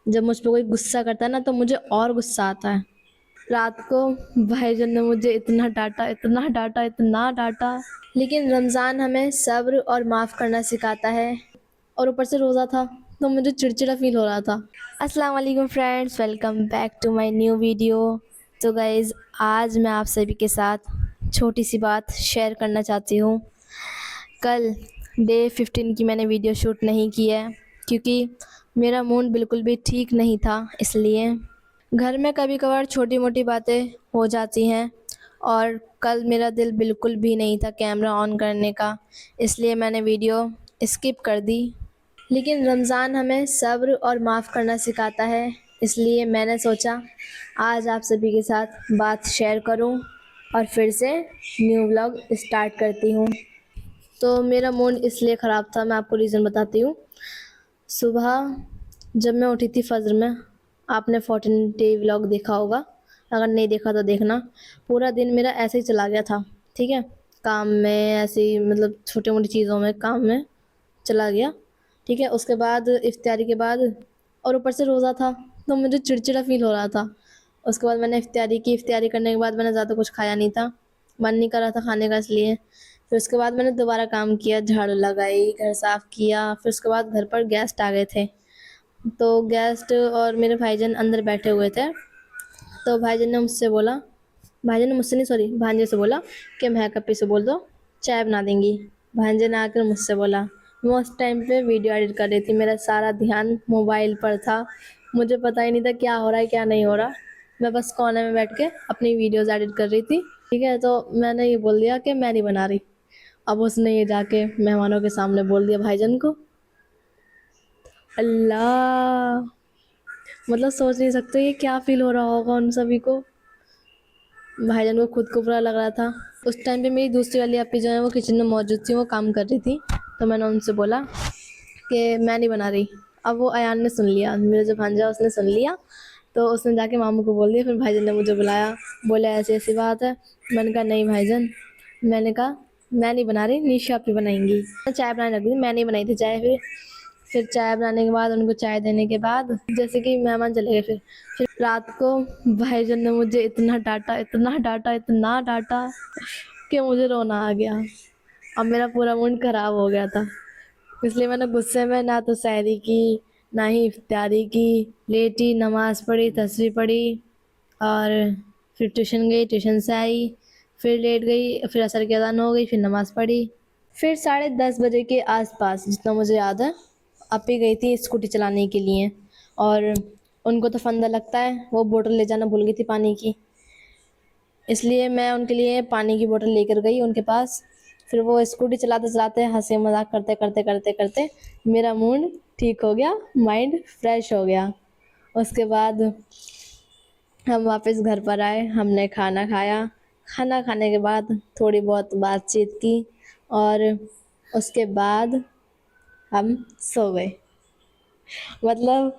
جب مجھ پہ کوئی غصہ کرتا ہے نا تو مجھے اور غصہ آتا ہے. رات کو بھائی جان نے مجھے اتنا ڈانٹا. لیکن رمضان ہمیں صبر اور معاف کرنا سکھاتا ہے، اور اوپر سے روزہ تھا تو مجھے چڑچڑا فیل ہو رہا تھا. السلام علیکم friends, welcome back to my new video. تو گائز، آج میں آپ سبھی کے ساتھ چھوٹی سی بات شیئر کرنا چاہتی ہوں. کل ڈے 15 کی میں نے ویڈیو شوٹ نہیں کی ہے کیونکہ میرا موڈ بالکل بھی ٹھیک نہیں تھا. اس لیے گھر میں کبھی کبھار چھوٹی موٹی باتیں ہو جاتی ہیں، اور کل میرا دل بالکل بھی نہیں تھا کیمرہ آن کرنے کا، اس لیے میں نے ویڈیو اسکپ کر دی. لیکن رمضان ہمیں صبر اور معاف کرنا سکھاتا ہے، اس لیے میں نے سوچا آج آپ سبھی کے ساتھ بات شیئر کروں اور پھر سے نیو ولاگ اسٹارٹ کرتی ہوں. تو میرا موڈ اس لیے خراب تھا، میں آپ کو ریزن بتاتی ہوں. صبح جب میں اٹھی تھی فجر میں، آپ نے 14 ڈے ولاگ دیکھا ہوگا، اگر نہیں دیکھا تو دیکھنا. پورا دن میرا ایسے ہی چلا گیا تھا، ٹھیک ہے، کام میں ایسے ہی، مطلب چھوٹی موٹی چیزوں میں کام میں چلا گیا، ٹھیک ہے. اس کے بعد افطاری کے بعد، اور اوپر سے روزہ تھا تو مجھے چڑچڑا فیل ہو رہا تھا. اس کے بعد میں نے افطاری کی. افطاری کرنے کے بعد میں نے زیادہ کچھ کھایا نہیں تھا، من نہیں کر رہا تھا کھانے کا، اس لیے پھر اس کے بعد میں نے دوبارہ کام کیا، جھاڑو لگائی، گھر صاف کیا. پھر اس کے بعد گھر پر گیسٹ آ گئے تھے، تو گیسٹ اور میرے بھائی جان اندر بیٹھے ہوئے تھے. تو بھائی جان نے مجھ سے بولا، بھانجے سے بولا کہ مہک اپی سے بول دو چائے بنا دیں گی. بھانجے نے آ کر مجھ سے بولا. میں اس ٹائم پہ ویڈیو ایڈٹ کر رہی تھی، میرا سارا دھیان موبائل پر تھا، مجھے پتہ ہی نہیں تھا کیا ہو رہا ہے کیا نہیں ہو رہا. میں بس کونے میں بیٹھ کے اپنی ویڈیوز ایڈٹ کر رہی تھی، ٹھیک ہے. تو میں نے یہ بول دیا کہ میں نہیں بنا رہی. اب اس نے یہ جا کے مہمانوں کے سامنے بول دیا بھائی جان کو. اللہ، مطلب سوچ نہیں سکتے یہ کیا فیل ہو رہا ہوگا ان سبھی کو. بھائی جان کو خود کو برا لگ رہا تھا. اس ٹائم پہ میری دوسری والی اپی جو ہیں وہ کچن میں موجود تھی، وہ کام کر رہی تھی. تو میں نے ان سے بولا کہ میں نہیں بنا رہی. اب وہ ایان نے سن لیا، میرا جو بھانجا اس نے سن لیا، تو اس نے جا کے ماموں کو بول دیا. پھر بھائی جان نے مجھے بلایا، بولے ایسی ایسی بات ہے. میں نے کہا نہیں بھائی جان، میں نے کہا میں نہیں بنا رہی، نیشا اپی بنائیں گی. چائے بنانے لگی، میں نہیں بنائی تھی چائے. پھر چائے بنانے کے بعد، ان کو چائے دینے کے بعد، جیسے کہ مہمان چلے گئے، پھر رات کو بھائی جان نے مجھے اتنا ڈانٹا کہ مجھے رونا آ گیا. اب میرا پورا موڈ خراب ہو گیا تھا، اس لیے میں نے غصے میں نہ تو سحری کی نہ ہی افطاری کی. لیٹی، نماز پڑھی، تسبیح پڑھی، اور پھر ٹیوشن گئی. ٹیوشن سے آئی، پھر لیٹ گئی، پھر عصر کی اذان ہو گئی، پھر نماز پڑھی. پھر 10:30 بجے کے آس پاس، جتنا مجھے یاد ہے، اپی گئی تھی اسکوٹی چلانے کے لیے، اور ان کو تو فندہ لگتا ہے، وہ بوٹل لے جانا بھول گئی تھی پانی کی. اس لیے میں ان کے لیے پانی کی بوٹل لے کر گئی ان کے پاس. پھر وہ اسکوٹی چلاتے چلاتے، ہنسی مذاق کرتے میرا موڈ ٹھیک ہو گیا، مائنڈ فریش ہو گیا. اس کے بعد ہم واپس گھر پر آئے، ہم نے کھانا کھایا. کھانا کھانے کے بعد تھوڑی بہت بات چیت کی، اور اس کے بعد ہم سو گئے. مطلب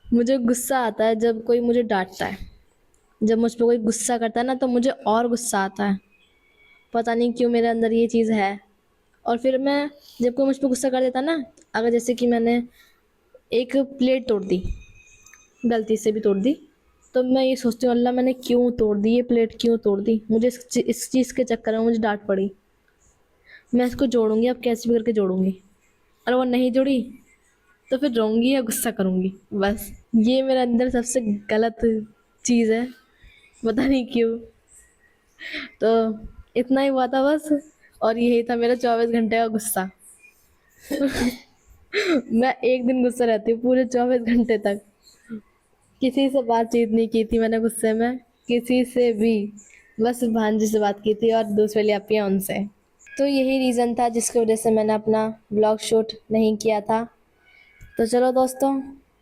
مجھے غصہ آتا ہے جب کوئی مجھے ڈانٹتا ہے، جب مجھ پہ کوئی غصہ کرتا ہے نا تو مجھے اور غصہ آتا ہے. پتہ نہیں کیوں میرے اندر یہ چیز ہے. اور پھر میں جب کوئی مجھ پہ غصہ کر دیتا نا، اگر جیسے کہ میں نے ایک پلیٹ توڑ دی، غلطی سے بھی توڑ دی، تو میں یہ سوچتی ہوں اللہ میں نے کیوں توڑ دی، یہ پلیٹ کیوں توڑ دی، مجھے اس چیز کے چکر میں مجھے ڈانٹ پڑی. میں اس کو جوڑوں گی، اب کیسے بھی کر کے جوڑوں گی. اور وہ نہیں جوڑی تو پھر روں گی یا غصہ کروں گی. بس یہ میرے اندر سب سے غلط چیز ہے، پتہ نہیں کیوں. تو اتنا ہی ہوا تھا بس، اور یہی تھا میرا 24 گھنٹے کا غصہ. میں ایک دن غصہ رہتی ہوں پورے 24 گھنٹے تک. کسی سے بات چیت نہیں کی تھی میں نے غصے میں، کسی سے بھی، بس بھانجی سے بات کی تھی اور دوسرے والی اپی ہیں ان سے. تو یہی ریزن تھا جس کی وجہ سے میں نے اپنا بلاگ شوٹ نہیں کیا تھا. تو چلو دوستوں،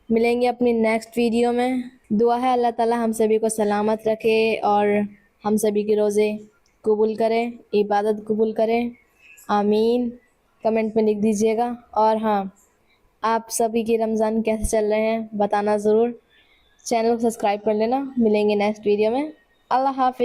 ملیں گے اپنی نیکسٹ ویڈیو میں. دعا ہے اللہ تعالی ہم سبھی کو سلامت رکھے اور ہم سبھی کے روزے قبول کرے، عبادت قبول کرے، آمین. کمنٹ میں لکھ دیجیے گا. اور ہاں، آپ سبھی کی رمضان کیسے چل رہے ہیں بتانا ضرور. چینل کو سبسکرائب کر لینا. ملیں گے نیکسٹ ویڈیو میں. اللہ حافظ.